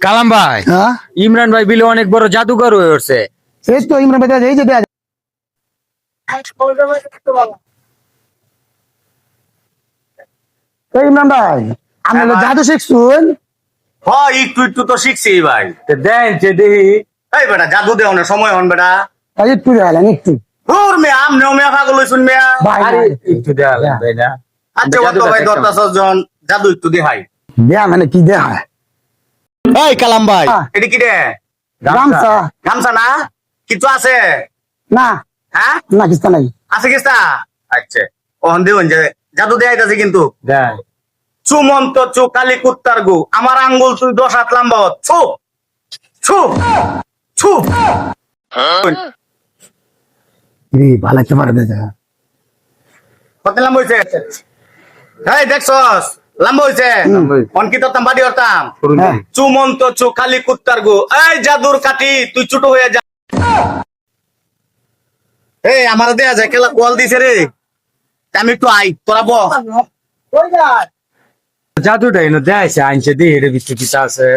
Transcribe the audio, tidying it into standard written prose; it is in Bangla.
কালাম ভাই, হ্যাঁ ইমরান ভাই বিলে অনেক বড় জাদুকর হয়ে উঠছে। এই তো ইমরান ভাই এই যে দেয়া যায়। এই ইমরান ভাই আপনি হ্যাঁ ভাই। জাদু শিখছুন? হ একটু একটু তো শিখছি ভাই। দেন যে দেখি। এই বেটা জাদু দেও না সময় হন বেটা। এই একটু দেখালেন একটু হুর মেয়া আমনেও মেয়া পাগল হইছুন মেয়া। ভাই আরে একটু দেখালেন তাই না? আচ্ছা কত ভাই দরটা জন জাদু একটু দেখাই। দেয়া মানে কি দেয়া এই কালাম ভাই হ্যাঁ। এটা কি রে? গামছা গামছা না কিছু আছে? না হ্যাঁ না কিছু নাই আছে কিস্তা? আচ্ছা ওহন দেউন যে জাদু দেখাইতাছে কিন্তু। দেন। চুমন্ত চু কালি কুত্তার গু আমার আঙ্গুল তুই 10 হাত লম্বা হত। ছু ছু ছু। রে ভালো একটা পারে দেয়া কত লম্বা হইছে? এই দেখছস লম্বা হইছে? অন কি তোর বাড়ি হতাম? হ্যাঁ। চুমন্ত চু কালি কুত্তার গু এই জাদুর কাঠি তুই ছোট হয়ে যা। এই আমার দেয়া যায় কেলা কল দিছে রে। আমি একটু আই তোরা ব। জাদুটা এনে দেখাইছে আনছে দেখি এর ভিতরে কিছু আছে।